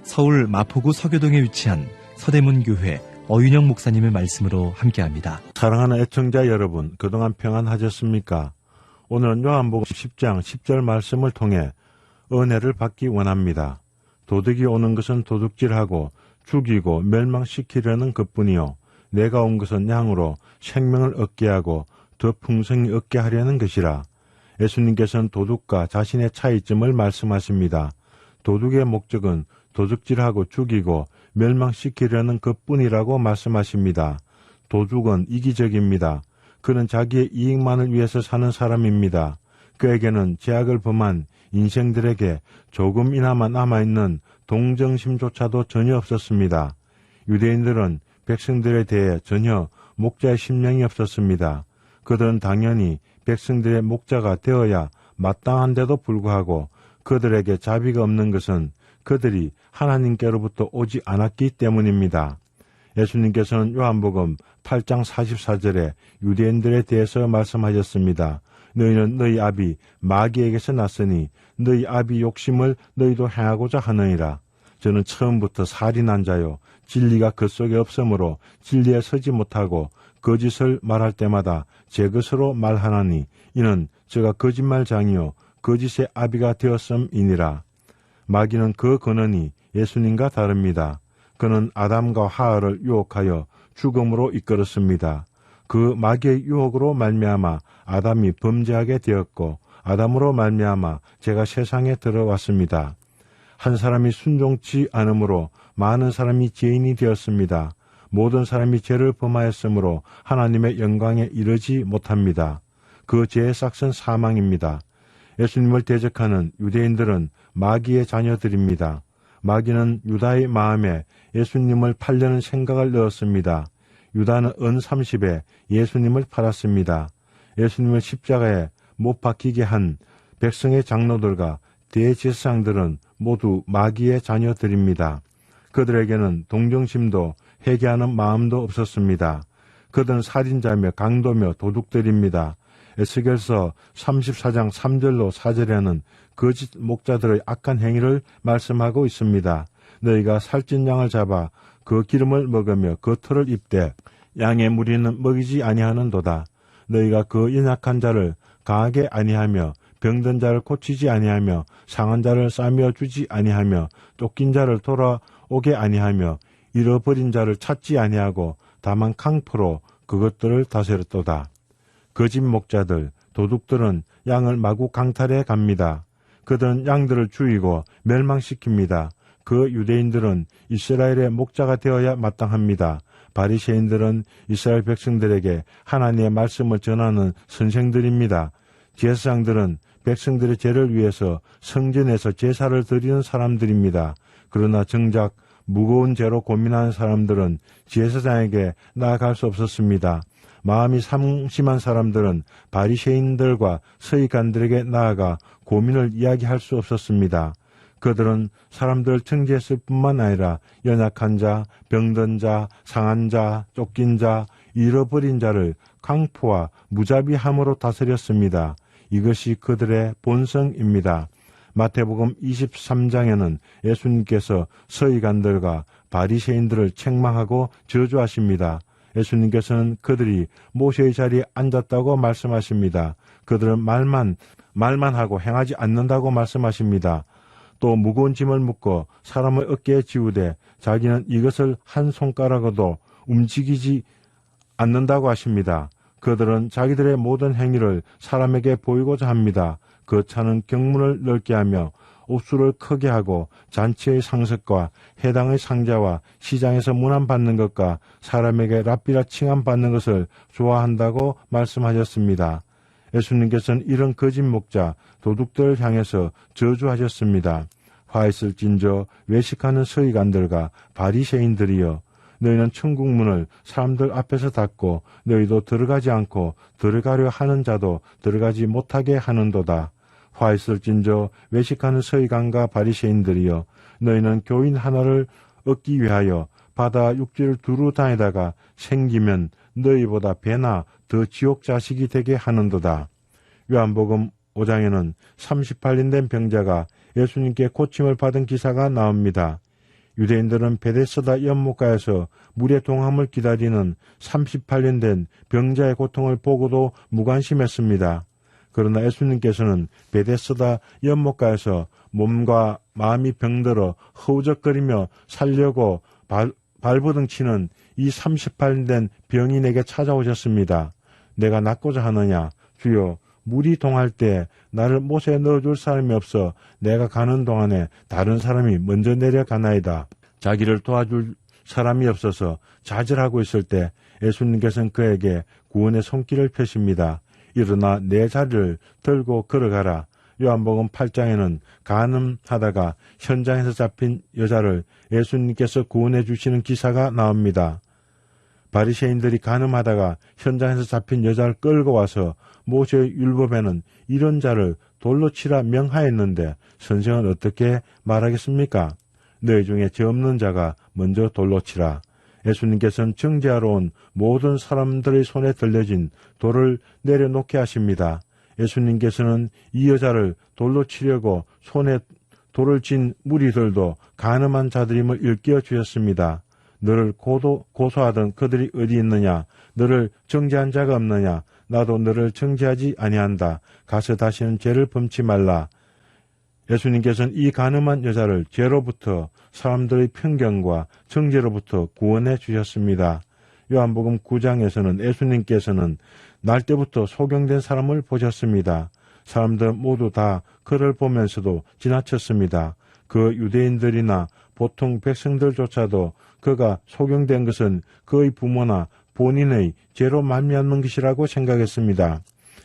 서울 마포구 서교동에 위치한 서대문교회 어윤영 목사님의 말씀으로 함께합니다. 사랑하는 애청자 여러분, 그동안 평안하셨습니까? 오늘은 요한복음 10장 10절 말씀을 통해 은혜를 받기 원합니다. 도둑이 오는 것은 도둑질하고 죽이고 멸망시키려는 것뿐이요, 내가 온 것은 양으로 생명을 얻게 하고 더 풍성히 얻게 하려는 것이라. 예수님께서는 도둑과 자신의 차이점을 말씀하십니다. 도둑의 목적은 도둑질하고 죽이고 멸망시키려는 것뿐이라고 말씀하십니다. 도둑은 이기적입니다. 그는 자기의 이익만을 위해서 사는 사람입니다. 그에게는 죄악을 범한 인생들에게 조금이나마 남아있는 동정심조차도 전혀 없었습니다. 유대인들은 백성들에 대해 전혀 목자의 심령이 없었습니다. 그들은 당연히 백성들의 목자가 되어야 마땅한데도 불구하고 그들에게 자비가 없는 것은 그들이 하나님께로부터 오지 않았기 때문입니다. 예수님께서는 요한복음 8장 44절에 유대인들에 대해서 말씀하셨습니다. 너희는 너희 아비 마귀에게서 났으니 너희 아비 욕심을 너희도 행하고자 하느니라. 저는 처음부터 살인한 자요, 진리가 그 속에 없으므로 진리에 서지 못하고 거짓을 말할 때마다 제 것으로 말하나니 이는 제가 거짓말장이요 거짓의 아비가 되었음이니라. 마귀는 그 근원이 예수님과 다릅니다. 그는 아담과 하와를 유혹하여 죽음으로 이끌었습니다. 그 마귀의 유혹으로 말미암아 아담이 범죄하게 되었고 아담으로 말미암아 제가 세상에 들어왔습니다. 한 사람이 순종치 않으므로 많은 사람이 죄인이 되었습니다. 모든 사람이 죄를 범하였으므로 하나님의 영광에 이르지 못합니다. 그 죄의 삭은 사망입니다. 예수님을 대적하는 유대인들은 마귀의 자녀들입니다. 마귀는 유다의 마음에 예수님을 팔려는 생각을 넣었습니다. 유다는 은 30에 예수님을 팔았습니다. 예수님을 십자가에 못 박히게 한 백성의 장로들과 대제사장들은 모두 마귀의 자녀들입니다. 그들에게는 동정심도 회개하는 마음도 없었습니다. 그들은 살인자며 강도며 도둑들입니다. 에스겔서 34장 3절로 4절에는 거짓 목자들의 악한 행위를 말씀하고 있습니다. 너희가 살찐 양을 잡아 그 기름을 먹으며 그 털을 입되 양의 무리는 먹이지 아니하는도다. 너희가 그 연약한 자를 강하게 아니하며 병든 자를 고치지 아니하며 상한 자를 싸매어 주지 아니하며 쫓긴 자를 돌아오게 아니하며 잃어버린 자를 찾지 아니하고 다만 강포로 그것들을 다스렸도다. 거짓 목자들, 도둑들은 양을 마구 강탈해 갑니다. 그들은 양들을 죽이고 멸망시킵니다. 그 유대인들은 이스라엘의 목자가 되어야 마땅합니다. 바리새인들은 이스라엘 백성들에게 하나님의 말씀을 전하는 선생들입니다. 제사장들은 백성들의 죄를 위해서 성전에서 제사를 드리는 사람들입니다. 그러나 정작 무거운 죄로 고민하는 사람들은 제사장에게 나아갈 수 없었습니다. 마음이 상심한 사람들은 바리새인들과 서기관들에게 나아가 고민을 이야기할 수 없었습니다. 그들은 사람들을 정죄했을 뿐만 아니라 연약한 자, 병든 자, 상한 자, 쫓긴 자, 잃어버린 자를 강포와 무자비함으로 다스렸습니다. 이것이 그들의 본성입니다. 마태복음 23장에는 예수님께서 서기관들과 바리새인들을 책망하고 저주하십니다. 예수님께서는 그들이 모세의 자리에 앉았다고 말씀하십니다. 그들은 말만 하고 행하지 않는다고 말씀하십니다. 또 무거운 짐을 묶고 사람의 어깨에 지우되 자기는 이것을 한 손가락으로도 움직이지 않는다고 하십니다. 그들은 자기들의 모든 행위를 사람에게 보이고자 합니다. 그 차는 경문을 넓게 하며 옥수를 크게 하고 잔치의 상석과 해당의 상자와 시장에서 문안받는 것과 사람에게 랍비라 칭함받는 것을 좋아한다고 말씀하셨습니다. 예수님께서는 이런 거짓 목자, 도둑들을 향해서 저주하셨습니다. 화 있을진저 외식하는 서기관들과 바리새인들이여, 너희는 천국문을 사람들 앞에서 닫고 너희도 들어가지 않고 들어가려 하는 자도 들어가지 못하게 하는도다. 화 있을진저 외식하는 서기관과 바리새인들이여, 너희는 교인 하나를 얻기 위하여 바다 육지를 두루 다니다가 생기면 너희보다 배나 더 지옥 자식이 되게 하는도다. 요한복음 5장에는 38년 된 병자가 예수님께 고침을 받은 기사가 나옵니다. 유대인들은 베데스다 연못가에서 물의 동함을 기다리는 38년 된 병자의 고통을 보고도 무관심했습니다. 그러나 예수님께서는 베데스다 연못가에서 몸과 마음이 병들어 허우적거리며 살려고 발버둥 치는 이 38년 된 병인에게 찾아오셨습니다. 내가 낫고자 하느냐? 주여, 물이 동할 때 나를 못에 넣어줄 사람이 없어 내가 가는 동안에 다른 사람이 먼저 내려가나이다. 자기를 도와줄 사람이 없어서 좌절하고 있을 때 예수님께서는 그에게 구원의 손길을 펴십니다. 일어나 내 자리를 들고 걸어가라. 요한복음 8장에는 간음하다가 현장에서 잡힌 여자를 예수님께서 구원해 주시는 기사가 나옵니다. 바리새인들이 간음하다가 현장에서 잡힌 여자를 끌고 와서 모세의 율법에는 이런 자를 돌로 치라 명하였는데 선생은 어떻게 말하겠습니까? 너희 중에 죄 없는 자가 먼저 돌로 치라. 예수님께서는 정죄하러 온 모든 사람들의 손에 들려진 돌을 내려놓게 하십니다. 예수님께서는 이 여자를 돌로 치려고 손에 돌을 쥔 무리들도 간음한 자들임을 일깨워 주셨습니다. 너를 고소하던 그들이 어디 있느냐? 너를 정죄한 자가 없느냐? 나도 너를 정죄하지 아니한다. 가서 다시는 죄를 범치 말라. 예수님께서는 이 간음한 여자를 죄로부터 사람들의 편견과 정죄로부터 구원해 주셨습니다. 요한복음 9장에서는 예수님께서는 날 때부터 소경된 사람을 보셨습니다. 사람들 모두 다 그를 보면서도 지나쳤습니다. 그 유대인들이나 보통 백성들조차도 그가 소경된 것은 그의 부모나 본인의 죄로 말미암는 것이라고 생각했습니다.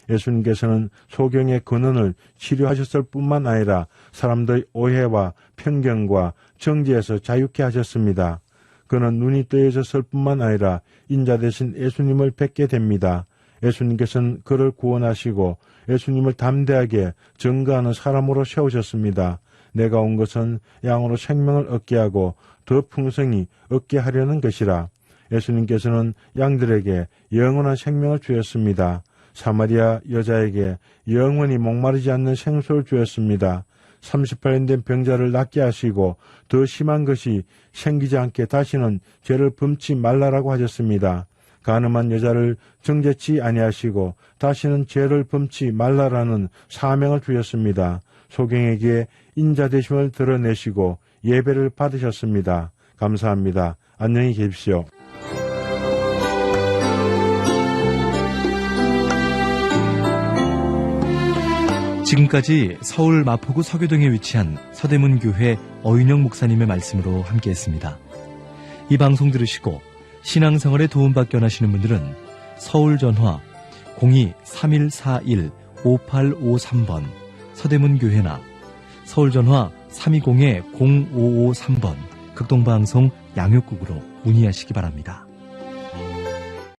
예수님께서는 소경의 근원을 치료하셨을 뿐만 아니라 사람들의 오해와 편견과 정죄에서 자유케 하셨습니다. 그는 눈이 뜨여졌을 뿐만 아니라 인자 대신 예수님을 뵙게 됩니다. 예수님께서는 그를 구원하시고 예수님을 담대하게 증거하는 사람으로 세우셨습니다. 내가 온 것은 양으로 생명을 얻게 하고 더 풍성히 얻게 하려는 것이라. 예수님께서는 양들에게 영원한 생명을 주셨습니다. 사마리아 여자에게 영원히 목마르지 않는 생수를 주었습니다. 38년 된 병자를 낫게 하시고 더 심한 것이 생기지 않게 다시는 죄를 범치 말라라고 하셨습니다. 간음한 여자를 정죄치 아니하시고 다시는 죄를 범치 말라라는 사명을 주셨습니다. 소경에게 인자 되심을 드러내시고 예배를 받으셨습니다. 감사합니다. 안녕히 계십시오. 지금까지 서울 마포구 서교동에 위치한 서대문교회 어윤영 목사님의 말씀으로 함께했습니다. 이 방송 들으시고 신앙생활에 도움받기 원하시는 분들은 서울전화 02-3141-5853번 서대문교회나 서울전화 320-0553번 극동방송 양육국으로 문의하시기 바랍니다.